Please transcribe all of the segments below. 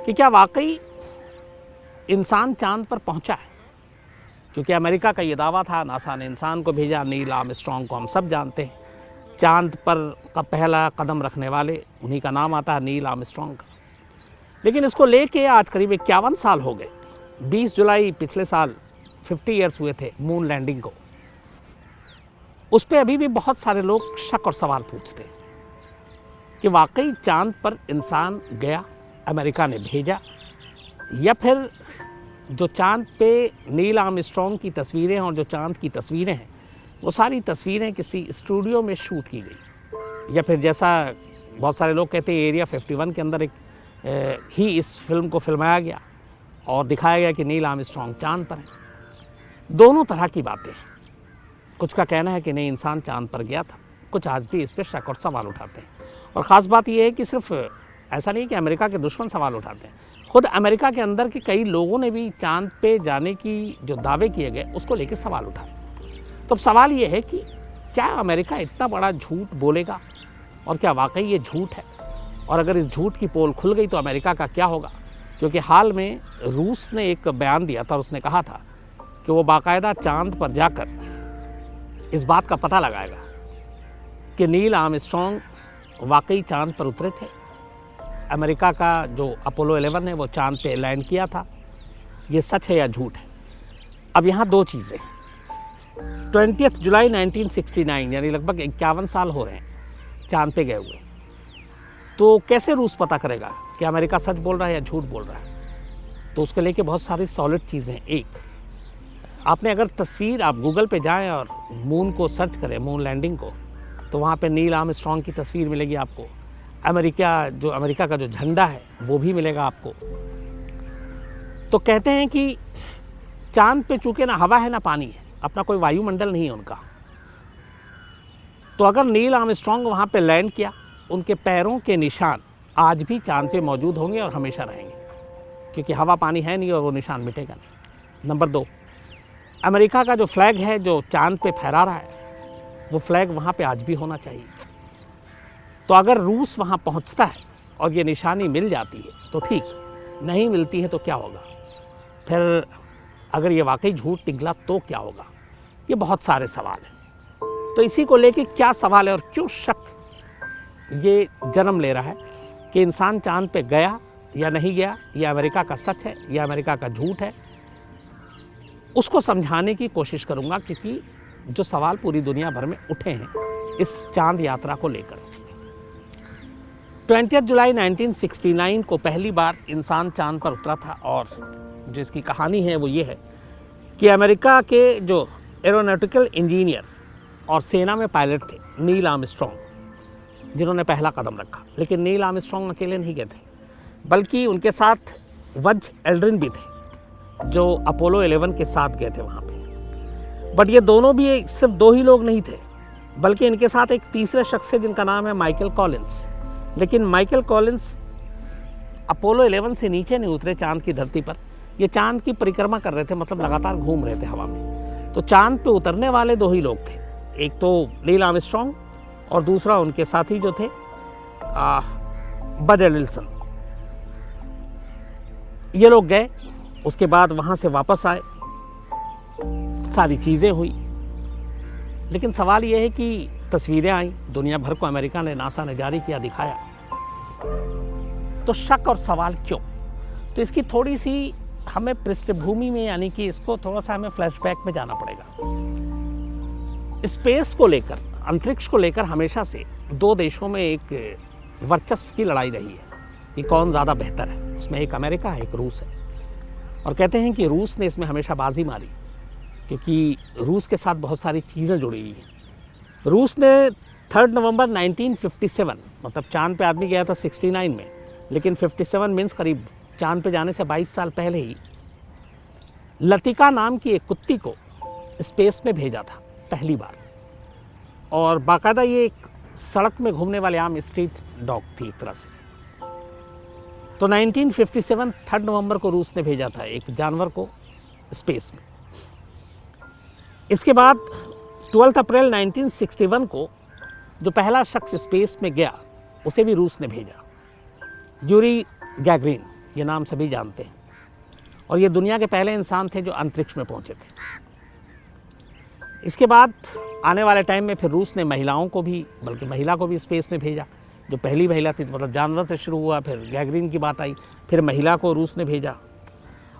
कि क्या वाकई इंसान चांद पर पहुंचा है। क्योंकि अमेरिका का ये दावा था, नासा ने इंसान को भेजा, नील आर्मस्ट्रांग को हम सब जानते हैं, चांद पर का पहला कदम रखने वाले उन्हीं का नाम आता है, नील आर्मस्ट्रांग का। लेकिन इसको लेके आज करीब 51 साल हो गए। 20 जुलाई पिछले साल 50 ईयर्स हुए थे मून लैंडिंग को। उस पर अभी भी बहुत सारे लोग शक और सवाल पूछते हैं कि वाकई चांद पर इंसान गया, अमेरिका ने भेजा, या फिर जो चांद पे नील आर्मस्ट्रांग की तस्वीरें और जो चांद की तस्वीरें हैं वो सारी तस्वीरें किसी स्टूडियो में शूट की गई, या फिर जैसा बहुत सारे लोग कहते हैं एरिया 51 के अंदर ही इस फिल्म को फिल्माया गया और दिखाया गया कि नील आर्मस्ट्रांग चांद पर है। दोनों तरह की बातें। कुछ का कहना है कि नहीं, इंसान चांद पर गया था, कुछ आज भी इस पर शक और सवाल उठाते हैं। और ख़ास बात यह है कि सिर्फ ऐसा नहीं कि अमेरिका के दुश्मन सवाल उठाते हैं, खुद अमेरिका के अंदर के कई लोगों ने भी चांद पे जाने की जो दावे किए गए उसको लेकर सवाल उठाए। तो अब सवाल ये है कि क्या अमेरिका इतना बड़ा झूठ बोलेगा, और क्या वाकई ये झूठ है, और अगर इस झूठ की पोल खुल गई तो अमेरिका का क्या होगा। क्योंकि हाल में रूस ने एक बयान दिया था और उसने कहा था कि वो बाकायदा चांद पर जाकर इस बात का पता लगाएगा कि नील आर्मस्ट्रांग वाकई चांद पर उतरे थे, अमेरिका का जो अपोलो 11 है वो चांद पे लैंड किया था, ये सच है या झूठ है। अब यहाँ दो चीज़ें, 20 जुलाई 1969 यानी लगभग 51 साल हो रहे हैं चांद पे गए हुए, तो कैसे रूस पता करेगा कि अमेरिका सच बोल रहा है या झूठ बोल रहा है। तो उसके लेके बहुत सारी सॉलिड चीज़ें हैं। एक, आपने अगर तस्वीर, आप गूगल पे जाएं और मून को सर्च करें, मून लैंडिंग को, तो वहाँ पे नील आर्मस्ट्रांग की तस्वीर मिलेगी आपको, अमेरिका का जो झंडा है वो भी मिलेगा आपको। तो कहते हैं कि चांद पे चूंकि ना हवा है ना पानी है, अपना कोई वायुमंडल नहीं है उनका, तो अगर नील आर्मस्ट्रांग वहाँ पे लैंड किया, उनके पैरों के निशान आज भी चांद पे मौजूद होंगे और हमेशा रहेंगे, क्योंकि हवा पानी है नहीं और वो निशान मिटेगा नहीं। नंबर 2, अमेरिका का जो फ्लैग है जो चांद पे फहरा रहा है, वो फ्लैग वहाँ पे आज भी होना चाहिए। तो अगर रूस वहाँ पहुँचता है और ये निशानी मिल जाती है तो ठीक, नहीं मिलती है तो क्या होगा, फिर अगर ये वाकई झूठ निकला तो क्या होगा। ये बहुत सारे सवाल हैं। तो इसी को लेके क्या सवाल है और क्यों शक ये जन्म ले रहा है कि इंसान चांद पे गया या नहीं गया, या अमेरिका का सच है या अमेरिका का झूठ है, उसको समझाने की कोशिश करूंगा। क्योंकि जो सवाल पूरी दुनिया भर में उठे हैं इस चांद यात्रा को लेकर। 20 जुलाई 1969 को पहली बार इंसान चांद पर उतरा था, और जो इसकी कहानी है वो ये है कि अमेरिका के जो एरोनॉटिकल इंजीनियर और सेना में पायलट थे नील आर्मस्ट्रांग, जिन्होंने पहला कदम रखा। लेकिन नील आर्मस्ट्रांग अकेले नहीं गए थे, बल्कि उनके साथ बज़ एल्ड्रिन भी थे जो अपोलो 11 के साथ गए थे वहाँ पे। बट ये दोनों भी सिर्फ दो ही लोग नहीं थे, बल्कि इनके साथ एक तीसरे शख्स है जिनका नाम है माइकल कॉलिंस। लेकिन माइकल कॉलिंस अपोलो 11 से नीचे नहीं उतरे चांद की धरती पर, ये चांद की परिक्रमा कर रहे थे, मतलब लगातार घूम रहे थे हवा में। तो चांद पे उतरने वाले दो ही लोग थे, एक तो नील आर्मस्ट्रांग और दूसरा उनके साथी जो थे बज़ एल्ड्रिन। ये लोग गए, उसके बाद वहाँ से वापस आए, सारी चीज़ें हुई। लेकिन सवाल ये है कि तस्वीरें आई, दुनिया भर को अमेरिका ने, नासा ने जारी किया, दिखाया, तो शक और सवाल क्यों। तो इसकी थोड़ी सी हमें पृष्ठभूमि में, यानी कि इसको थोड़ा सा हमें फ्लैशबैक में जाना पड़ेगा। स्पेस को लेकर, अंतरिक्ष को लेकर हमेशा से दो देशों में एक वर्चस्व की लड़ाई रही है कि कौन ज़्यादा बेहतर है। उसमें एक अमेरिका है, एक रूस है। और कहते हैं कि रूस ने इसमें हमेशा बाजी मारी, क्योंकि रूस के साथ बहुत सारी चीज़ें जुड़ी हुई हैं। रूस ने 3 नवंबर 1957, मतलब चांद पे आदमी गया था 69 में, लेकिन 57 मीन्स करीब चांद पे जाने से 22 साल पहले ही लतिका नाम की एक कुत्ती को स्पेस में भेजा था पहली बार। और बाकायदा ये एक सड़क में घूमने वाले आम स्ट्रीट डॉग थी एक तरह से। तो 1957 3 नवंबर को रूस ने भेजा था एक जानवर को स्पेस में। इसके बाद 12 अप्रैल 1961 को जो पहला शख्स स्पेस में गया उसे भी रूस ने भेजा, यूरी गैगरिन। ये नाम सभी जानते हैं, और ये दुनिया के पहले इंसान थे जो अंतरिक्ष में पहुंचे थे। इसके बाद आने वाले टाइम में फिर रूस ने महिलाओं को भी, बल्कि महिला को भी स्पेस में भेजा, जो पहली महिला थी, मतलब जानवर से शुरू हुआ, फिर गैगरीन की बात आई, फिर महिला को रूस ने भेजा।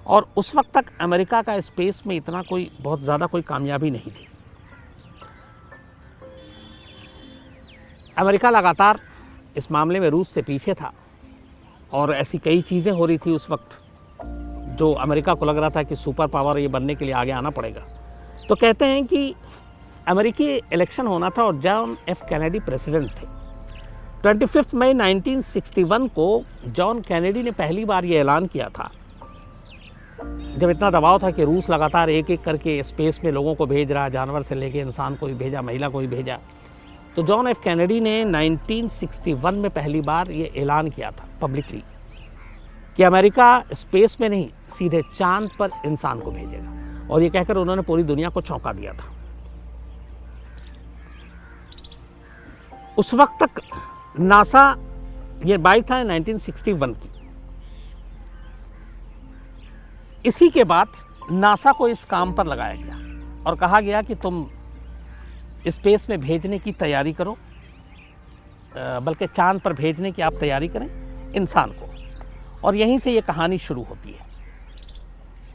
और उस वक्त तक अमेरिका का स्पेस में इतना कोई बहुत ज़्यादा कोई कामयाबी नहीं थी। अमेरिका लगातार इस मामले में रूस से पीछे था, और ऐसी कई चीज़ें हो रही थी उस वक्त जो अमेरिका को लग रहा था कि सुपर पावर ये बनने के लिए आगे आना पड़ेगा। तो कहते हैं कि अमेरिकी इलेक्शन होना था और जॉन एफ कैनेडी प्रेसिडेंट थे। 25 मई 1961 को जॉन कैनेडी ने पहली बार ये ऐलान किया था, जब इतना दबाव था कि रूस लगातार एक एक करके स्पेस में लोगों को भेज रहा, जानवर से लेके इंसान को भी भेजा, महिला को भी भेजा। तो जॉन एफ कैनेडी ने 1961 में पहली बार ये ऐलान किया था पब्लिकली कि अमेरिका स्पेस में नहीं, सीधे चांद पर इंसान को भेजेगा, और ये कहकर उन्होंने पूरी दुनिया को चौंका दिया था। उस वक्त तक नासा, ये बात था 1961 की। इसी के बाद नासा को इस काम पर लगाया गया और कहा गया कि तुम स्पेस में भेजने की तैयारी करो, बल्कि चांद पर भेजने की आप तैयारी करें इंसान को। और यहीं से ये कहानी शुरू होती है।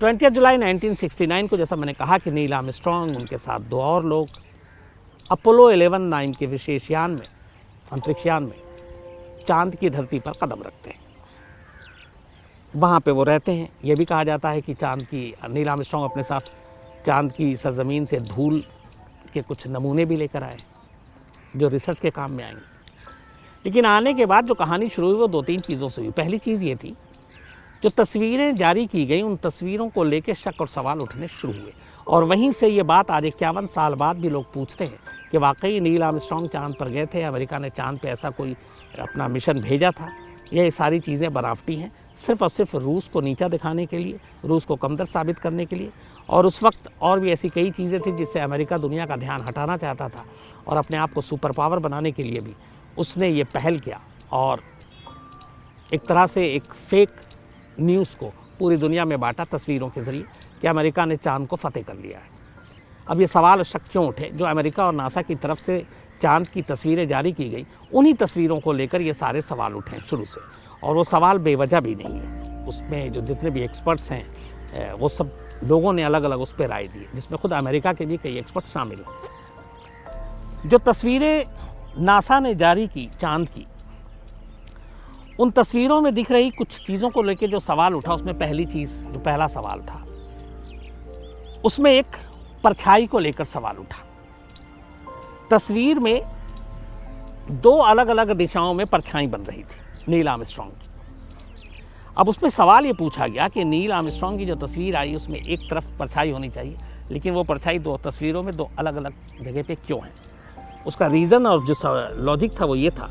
20 जुलाई 1969 को, जैसा मैंने कहा, कि नील आर्मस्ट्रांग, उनके साथ 2 और लोग अपोलो 11 नाम के विशेष यान में, अंतरिक्षयान में, चांद की धरती पर कदम रखते हैं। वहाँ पे वो रहते हैं। ये भी कहा जाता है कि नील आर्मस्ट्रांग अपने साथ चांद की सरजमीन से धूल के कुछ नमूने भी लेकर आए जो रिसर्च के काम में आएंगे। लेकिन आने के बाद जो कहानी शुरू हुई वो 2-3 चीज़ों से हुई। पहली चीज़ ये थी, जो तस्वीरें जारी की गई, उन तस्वीरों को लेकर शक और सवाल उठने शुरू हुए, और वहीं से ये बात आज 51 साल बाद भी लोग पूछते हैं कि वाकई नील आर्मस्ट्रांग चांद पर गए थे, अमेरिका ने चांद पे ऐसा कोई अपना मिशन भेजा था। ये सारी चीज़ें बनावटी हैं, सिर्फ और सिर्फ रूस को नीचा दिखाने के लिए, रूस को कमतर साबित करने के लिए। और उस वक्त और भी ऐसी कई चीज़ें थी जिससे अमेरिका दुनिया का ध्यान हटाना चाहता था, और अपने आप को सुपर पावर बनाने के लिए भी उसने ये पहल किया, और एक तरह से एक फेक न्यूज़ को पूरी दुनिया में बांटा तस्वीरों के ज़रिए कि अमेरिका ने चांद को फतेह कर लिया है। अब ये सवाल और शक क्यों उठे? जो अमेरिका और नासा की तरफ से चांद की तस्वीरें जारी की गई, उन्हीं तस्वीरों को लेकर ये सारे सवाल उठे शुरू से, और वो सवाल बेवजह भी नहीं है। उसमें जो जितने भी एक्सपर्ट्स हैं, वो सब लोगों ने अलग अलग उस पर राय दी, जिसमें खुद अमेरिका के भी कई एक्सपर्ट शामिल हैं। जो तस्वीरें नासा ने जारी की चांद की, उन तस्वीरों में दिख रही कुछ चीज़ों को लेकर जो सवाल उठा, उसमें पहली चीज़, जो पहला सवाल था, उसमें एक परछाई को लेकर सवाल उठा। तस्वीर में 2 अलग अलग दिशाओं में परछाई बन रही थी नील आर्मस्ट्रांग की। अब उसमें सवाल ये पूछा गया कि नील आर्मस्ट्रांग की जो तस्वीर आई, उसमें एक तरफ परछाई होनी चाहिए, लेकिन वो परछाई 2 तस्वीरों में 2 अलग अलग जगह पे क्यों है? उसका रीज़न और जो लॉजिक था वो ये था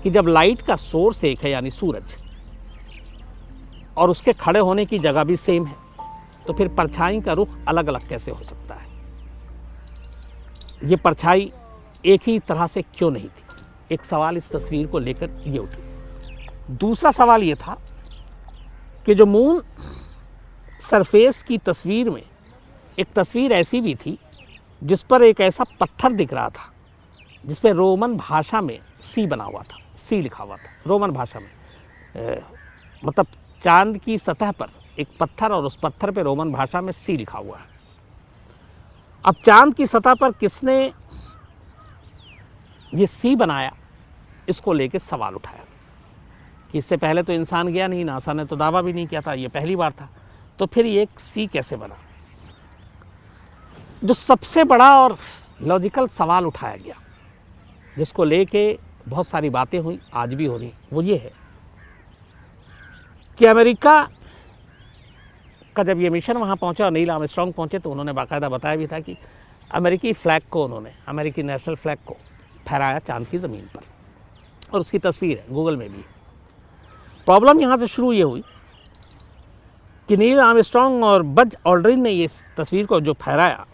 कि जब लाइट का सोर्स एक है, यानी सूरज, और उसके खड़े होने की जगह भी सेम है, तो फिर परछाई का रुख अलग अलग कैसे हो सकता है? ये परछाई एक ही तरह से क्यों नहीं थी? एक सवाल इस तस्वीर को लेकर ये उठा। दूसरा सवाल ये था कि जो मून सरफेस की तस्वीर में एक तस्वीर ऐसी भी थी जिस पर एक ऐसा पत्थर दिख रहा था जिस पे रोमन भाषा में सी बना हुआ था, सी लिखा हुआ था रोमन भाषा में। मतलब चांद की सतह पर एक पत्थर, और उस पत्थर पे रोमन भाषा में सी लिखा हुआ है। अब चांद की सतह पर किसने ये सी बनाया, इसको लेके सवाल उठाया कि इससे पहले तो इंसान गया नहीं, नासा ने तो दावा भी नहीं किया था, ये पहली बार था, तो फिर ये एक सी कैसे बना? जो सबसे बड़ा और लॉजिकल सवाल उठाया गया, जिसको लेके बहुत सारी बातें हुई, आज भी हो रही, वो ये है कि अमेरिका का जब ये मिशन वहाँ पहुँचा और नील आर्मस्ट्रांग पहुँचे, तो उन्होंने बाकायदा बताया भी था कि अमेरिकी फ्लैग को, उन्होंने अमेरिकी नेशनल फ्लैग को फहराया चांद की ज़मीन पर, और उसकी तस्वीर है, गूगल में भी। प्रॉब्लम यहाँ से शुरू ये हुई कि नील आर्मस्ट्रांग और बज ऑल्ड्रिन ने ये तस्वीर को जो फहराया,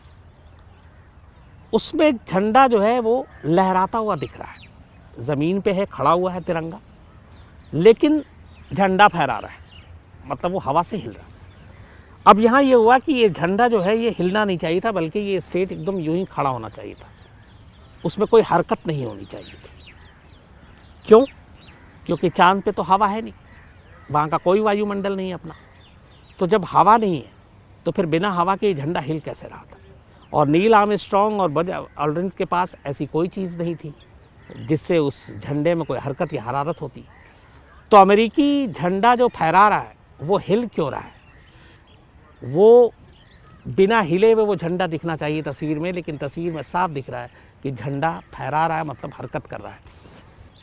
उसमें झंडा जो है वो लहराता हुआ दिख रहा है, ज़मीन पे है, खड़ा हुआ है तिरंगा, लेकिन झंडा फहरा रहा है। मतलब वो हवा से हिल रहा है। अब यहाँ ये हुआ कि ये झंडा जो है ये हिलना नहीं चाहिए था, बल्कि ये स्ट्रेट एकदम यूं ही खड़ा होना चाहिए था, उसमें कोई हरकत नहीं होनी चाहिए थी। क्यों? क्योंकि चांद पे तो हवा है नहीं, वहाँ का कोई वायुमंडल नहीं है अपना। तो जब हवा नहीं है तो फिर बिना हवा के ये झंडा हिल कैसे रहा था? और नील आर्मस्ट्रांग और बज ऑल्ड्रिन के पास ऐसी कोई चीज़ नहीं थी जिससे उस झंडे में कोई हरकत या हरारत होती। तो अमेरिकी झंडा जो फहरा रहा है वो हिल क्यों रहा है? वो बिना हिले हुए वो झंडा दिखना चाहिए तस्वीर में, लेकिन तस्वीर में साफ दिख रहा है कि झंडा फहरा रहा है, मतलब हरकत कर रहा है।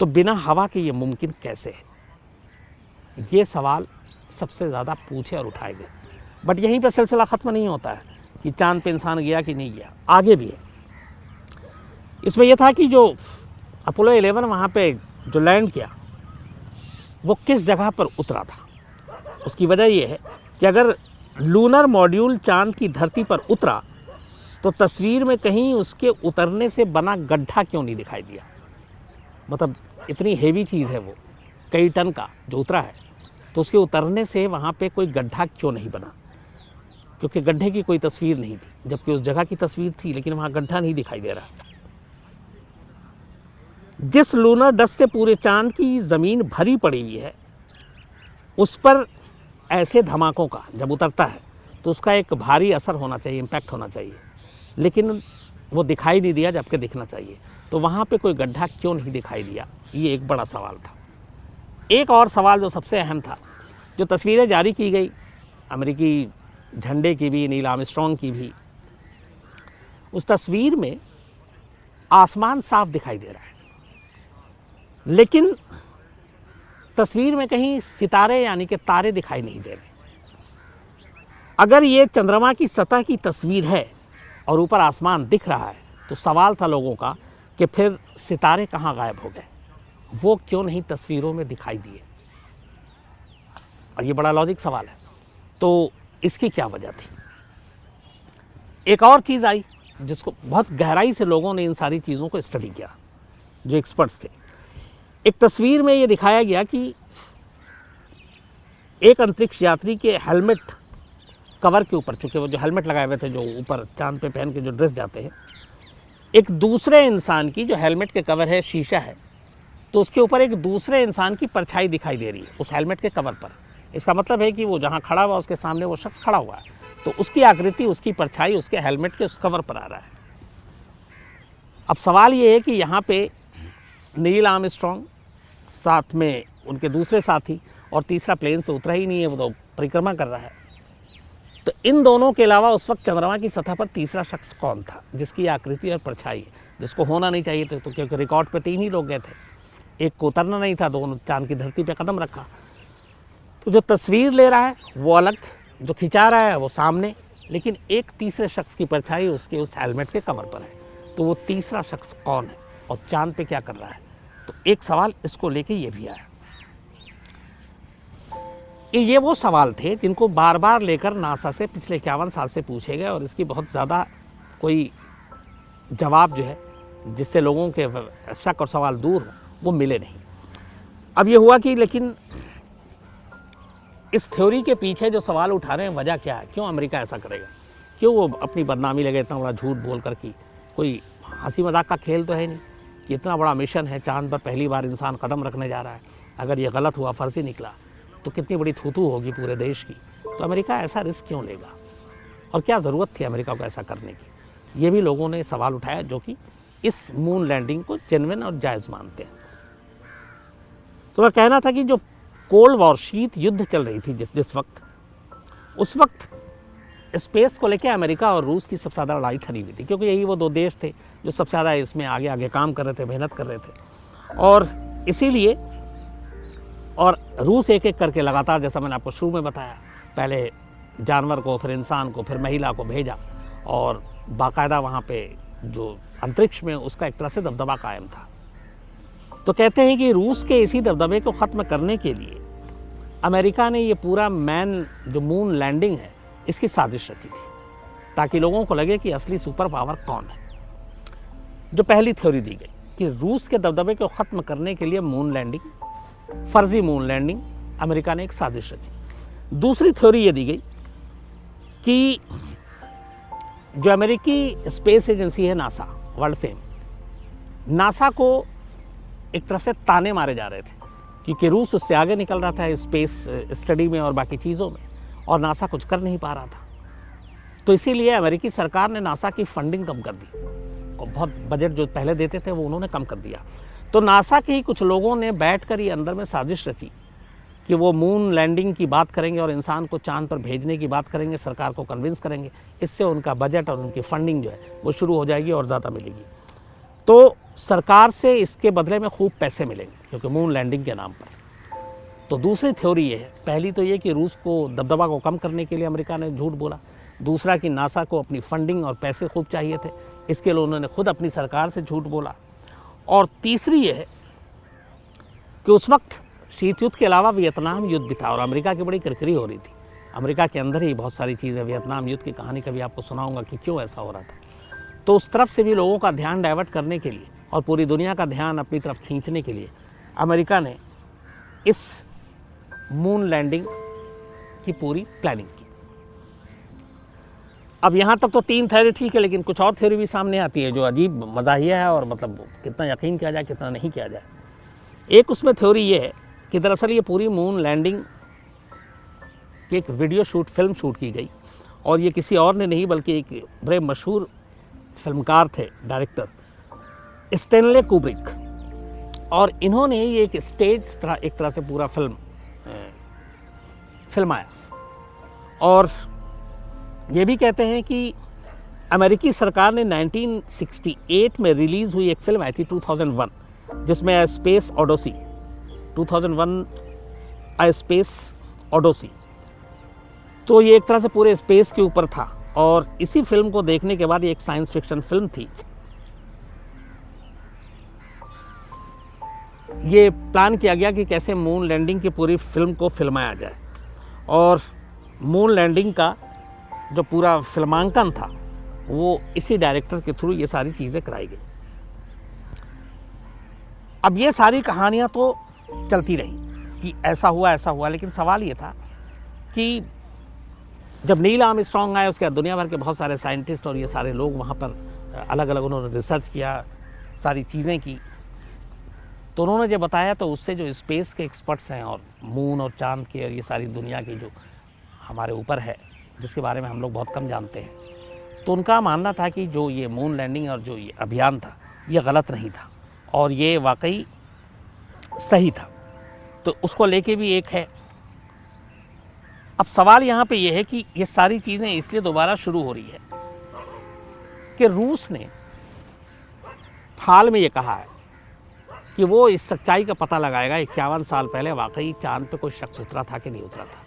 तो बिना हवा के ये मुमकिन कैसे है? ये सवाल सबसे ज़्यादा पूछे और उठाए गए। बट यहीं पे सिलसिला ख़त्म नहीं होता है कि चांद पे इंसान गया कि नहीं गया, आगे भी है। इसमें यह था कि जो अपोलो 11 वहाँ पे जो लैंड किया वो किस जगह पर उतरा था। उसकी वजह यह है कि अगर लूनर मॉड्यूल चांद की धरती पर उतरा तो तस्वीर में कहीं उसके उतरने से बना गड्ढा क्यों नहीं दिखाई दिया? मतलब इतनी हेवी चीज़ है वो, कई टन का जो उतरा है, तो उसके उतरने से वहाँ पे कोई गड्ढा क्यों नहीं बना? क्योंकि गड्ढे की कोई तस्वीर नहीं थी, जबकि उस जगह की तस्वीर थी, लेकिन वहाँ गड्ढा नहीं दिखाई दे रहा। जिस लूनर डस्ट से पूरे चांद की ज़मीन भरी पड़ी हुई है, उस पर ऐसे धमाकों का जब उतरता है तो उसका एक भारी असर होना चाहिए, इम्पैक्ट होना चाहिए, लेकिन वो दिखाई नहीं दिया जबकि दिखना चाहिए। तो वहाँ पे कोई गड्ढा क्यों नहीं दिखाई दिया? ये एक बड़ा सवाल था। एक और सवाल जो सबसे अहम था, जो तस्वीरें जारी की गई अमेरिकी झंडे की भी, नील आर्मस्ट्रांग की भी, उस तस्वीर में आसमान साफ दिखाई दे रहा है, लेकिन तस्वीर में कहीं सितारे यानी कि तारे दिखाई नहीं दे रहे। अगर ये चंद्रमा की सतह की तस्वीर है और ऊपर आसमान दिख रहा है, तो सवाल था लोगों का कि फिर सितारे कहाँ गायब हो गए, वो क्यों नहीं तस्वीरों में दिखाई दिए? और ये बड़ा लॉजिक सवाल है। तो इसकी क्या वजह थी? एक और चीज़ आई जिसको बहुत गहराई से लोगों ने इन सारी चीज़ों को स्टडी किया, जो एक्सपर्ट्स थे। एक तस्वीर में ये दिखाया गया कि एक अंतरिक्ष यात्री के हेलमेट कवर के ऊपर, चूँकि वो जो हेलमेट लगाए हुए थे जो ऊपर चांद पे पहन के जो ड्रेस जाते हैं, एक दूसरे इंसान की, जो हेलमेट के कवर है शीशा है, तो उसके ऊपर एक दूसरे इंसान की परछाई दिखाई दे रही है उस हेलमेट के कवर पर। इसका मतलब है कि वो जहाँ खड़ा हुआ उसके सामने वो शख्स खड़ा हुआ है, तो उसकी आकृति, उसकी परछाई उसके हेलमेट के उस कवर पर आ रहा है। अब सवाल ये है कि यहाँ पे नील आर्मस्ट्रांग, साथ में उनके दूसरे साथी, और तीसरा प्लेन से उतरा ही नहीं है, वो तो परिक्रमा कर रहा है। तो इन दोनों के अलावा उस वक्त चंद्रमा की सतह पर तीसरा शख्स कौन था जिसकी आकृति और परछाई, जिसको होना नहीं चाहिए थे? तो क्योंकि रिकॉर्ड पे 3 ही लोग गए थे, एक को उतरना नहीं था, दोनों चांद की धरती पे कदम रखा। तो जो तस्वीर ले रहा है वो अलग, जो खिंचा रहा है वो सामने, लेकिन एक तीसरे शख्स की परछाई उसके उस हेलमेट के कवर पर है। तो वो तीसरा शख्स कौन है और चांद पे क्या कर रहा है? तो एक सवाल इसको लेके ये भी आया। ये वो सवाल थे जिनको बार बार लेकर नासा से पिछले 51 साल से पूछे गए, और इसकी बहुत ज़्यादा कोई जवाब जो है जिससे लोगों के शक और सवाल दूर हो, वो मिले नहीं। अब ये हुआ कि लेकिन इस थ्योरी के पीछे जो सवाल उठा रहे हैं, वजह क्या है? क्यों अमेरिका ऐसा करेगा? क्यों वो अपनी बदनामी लगे इतना बड़ा झूठ बोल कर? की कोई हंसी मजाक का खेल तो है नहीं कि इतना बड़ा मिशन है, चांद पर पहली बार इंसान कदम रखने जा रहा है, अगर ये गलत हुआ, फर्जी निकला, तो कितनी बड़ी थूथू होगी पूरे देश की। तो अमेरिका ऐसा रिस्क क्यों लेगा, और क्या ज़रूरत थी अमेरिका को ऐसा करने की? ये भी लोगों ने सवाल उठाया, जो कि इस मून लैंडिंग को जेन्युइन और जायज़ मानते हैं। तो मेरा कहना था कि जो कोल्ड वॉर, शीत युद्ध चल रही थी जिस वक्त, उस वक्त स्पेस को लेकर अमेरिका और रूस की सबसे ज़्यादा लड़ाई खड़ी हुई थी, क्योंकि यही वो 2 देश थे जो सबसे ज़्यादा इसमें आगे आगे काम कर रहे थे, मेहनत कर रहे थे। और इसीलिए, और रूस एक एक करके लगातार, जैसा मैंने आपको शुरू में बताया, पहले जानवर को, फिर इंसान को, फिर महिला को भेजा, और बाकायदा वहाँ पे जो अंतरिक्ष में उसका एक तरह से दबदबा कायम था। तो कहते हैं कि रूस के इसी दबदबे को ख़त्म करने के लिए अमेरिका ने ये पूरा जो मून लैंडिंग है, इसकी साजिश रची थी, ताकि लोगों को लगे कि असली सुपर पावर कौन है। जो पहली थ्योरी दी गई कि रूस के दबदबे को ख़त्म करने के लिए मून लैंडिंग, फर्जी मून लैंडिंग, अमेरिका ने एक साजिश रची। दूसरी थ्योरी ये दी गई कि जो अमेरिकी स्पेस एजेंसी है नासा, वर्ल्ड फेम, नासा को एक तरह से ताने मारे जा रहे थे क्योंकि रूस उससे आगे निकल रहा था स्पेस स्टडी में और बाकी चीज़ों में, और नासा कुछ कर नहीं पा रहा था। तो इसीलिए अमेरिकी सरकार ने नासा की फंडिंग कम कर दी और बहुत बजट जो पहले देते थे वो उन्होंने कम कर दिया। तो नासा के ही कुछ लोगों ने बैठकर ये अंदर में साजिश रची कि वो मून लैंडिंग की बात करेंगे और इंसान को चांद पर भेजने की बात करेंगे, सरकार को कन्विंस करेंगे, इससे उनका बजट और उनकी फंडिंग जो है वो शुरू हो जाएगी और ज़्यादा मिलेगी। तो सरकार से इसके बदले में खूब पैसे मिलेंगे क्योंकि मून लैंडिंग के नाम पर। तो दूसरी थ्योरी ये है, पहली तो ये कि रूस को दबदबा को कम करने के लिए अमेरिका ने झूठ बोला, दूसरा कि नासा को अपनी फंडिंग और पैसे खूब चाहिए थे, इसके लिए उन्होंने खुद अपनी सरकार से झूठ बोला, और तीसरी ये है कि उस वक्त शीत युद्ध के अलावा वियतनाम युद्ध भी था और अमेरिका की बड़ी किरकिरी हो रही थी। अमेरिका के अंदर ही बहुत सारी चीज़ें, वियतनाम युद्ध की कहानी कभी आपको सुनाऊंगा कि क्यों ऐसा हो रहा था। तो उस तरफ से भी लोगों का ध्यान डाइवर्ट करने के लिए और पूरी दुनिया का ध्यान अपनी तरफ खींचने के लिए अमेरिका ने इस मून लैंडिंग की पूरी प्लानिंग की। अब यहाँ तक तो 3 थ्योरी ठीक है, लेकिन कुछ और थ्योरी भी सामने आती है जो अजीब मज़ाहिया है और मतलब कितना यकीन किया जाए कितना नहीं किया जाए। एक उसमें थ्योरी ये है कि दरअसल ये पूरी मून लैंडिंग की एक वीडियो शूट, फिल्म शूट की गई, और ये किसी और ने नहीं बल्कि एक बड़े मशहूर फिल्मकार थे, डायरेक्टर स्टैनले कुब्रिक, और इन्होंने ये एक स्टेज एक तरह से पूरा फिल्माया। और ये भी कहते हैं कि अमेरिकी सरकार ने 1968 में रिलीज़ हुई एक फिल्म आई थी 2001, जिसमें स्पेस ओडिसी 2001 स्पेस ओडिसी, तो ये एक तरह से पूरे स्पेस के ऊपर था। और इसी फिल्म को देखने के बाद ये एक साइंस फिक्शन फिल्म थी। ये प्लान किया गया कि कैसे मून लैंडिंग की पूरी फिल्म को फिल्माया जाए, और मून लैंडिंग का जो पूरा फिल्मांकन था वो इसी डायरेक्टर के थ्रू ये सारी चीज़ें कराई गई। अब ये सारी कहानियाँ तो चलती रही कि ऐसा हुआ, लेकिन सवाल ये था कि जब नील आर्मस्ट्रांग आए उसके बाद दुनिया भर के बहुत सारे साइंटिस्ट और ये सारे लोग वहाँ पर अलग अलग उन्होंने रिसर्च किया, सारी चीज़ें की, तो उन्होंने जो बताया तो उससे जो स्पेस के एक्सपर्ट्स हैं और मून और चांद के और ये सारी दुनिया की जो हमारे ऊपर है जिसके बारे में हम लोग बहुत कम जानते हैं, तो उनका मानना था कि जो ये मून लैंडिंग और जो ये अभियान था ये गलत नहीं था और ये वाकई सही था। तो उसको लेके भी एक है। अब सवाल यहाँ पे ये है कि ये सारी चीज़ें इसलिए दोबारा शुरू हो रही है कि रूस ने हाल में ये कहा है कि वो इस सच्चाई का पता लगाएगा 51 साल पहले वाकई चांद पे कोई शख्स उतरा था कि नहीं उतरा था।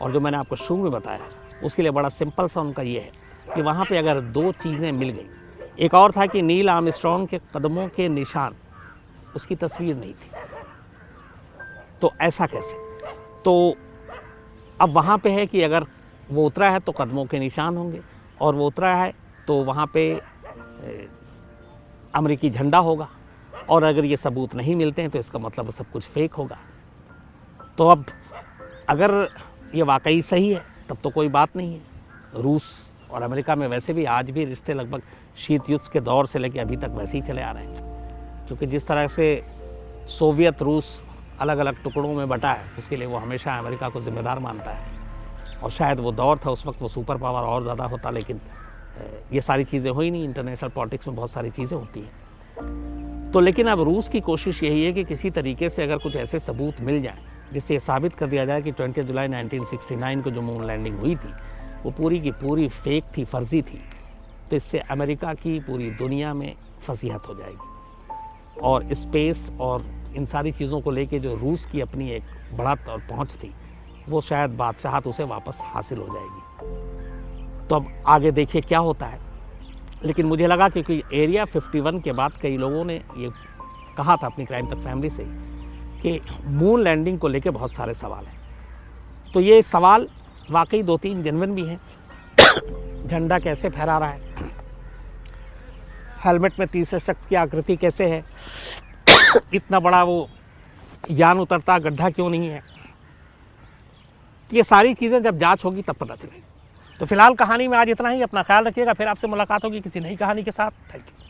और जो मैंने आपको शुरू में बताया उसके लिए बड़ा सिंपल सा उनका ये है कि वहाँ पे अगर 2 चीज़ें मिल गई, एक और था कि नील आर्मस्ट्रांग के कदमों के निशान, उसकी तस्वीर नहीं थी, तो ऐसा कैसे? तो अब वहाँ पे है कि अगर वो उतरा है तो कदमों के निशान होंगे, और वो उतरा है तो वहाँ पे अमेरिकी झंडा होगा, और अगर ये सबूत नहीं मिलते हैं तो इसका मतलब सब कुछ फेक होगा। तो अब अगर ये वाकई सही है तब तो कोई बात नहीं है। रूस और अमेरिका में वैसे भी आज भी रिश्ते लगभग शीत युद्ध के दौर से लेकर अभी तक वैसे ही चले आ रहे हैं, क्योंकि जिस तरह से सोवियत रूस अलग अलग टुकड़ों में बटा है उसके लिए वो हमेशा अमेरिका को जिम्मेदार मानता है, और शायद वो दौर था उस वक्त वो सुपर पावर और ज़्यादा होता, लेकिन ये सारी चीज़ें हुई नहीं। इंटरनेशनल पॉलिटिक्स में बहुत सारी चीज़ें होती हैं। तो लेकिन अब रूस की कोशिश यही है कि किसी तरीके से अगर कुछ ऐसे सबूत मिल जाए जिससे ये साबित कर दिया जाए कि 20 जुलाई 1969 को जो मून लैंडिंग हुई थी वो पूरी की पूरी फेक थी, फर्जी थी, तो इससे अमेरिका की पूरी दुनिया में फसीहत हो जाएगी, और स्पेस और इन सारी चीज़ों को लेके जो रूस की अपनी एक बढ़त और पहुंच थी वो शायद बादशाहत उसे वापस हासिल हो जाएगी। तो अब आगे देखिए क्या होता है। लेकिन मुझे लगा क्योंकि एरिया 51 के बाद कई लोगों ने ये कहा था अपनी क्राइम तक फैमिली से कि मून लैंडिंग को लेके बहुत सारे सवाल हैं, तो ये सवाल वाकई 2-3 जेन्युइन भी हैं। झंडा कैसे फहरा रहा है, हेलमेट में तीसरे शख्स की आकृति कैसे है, इतना बड़ा वो यान उतरता गड्ढा क्यों नहीं है, तो ये सारी चीज़ें जब जांच होगी तब पता चलेगी। तो फिलहाल कहानी में आज इतना ही। अपना ख्याल रखिएगा, फिर आपसे मुलाकात होगी किसी नई कहानी के साथ। Thank you.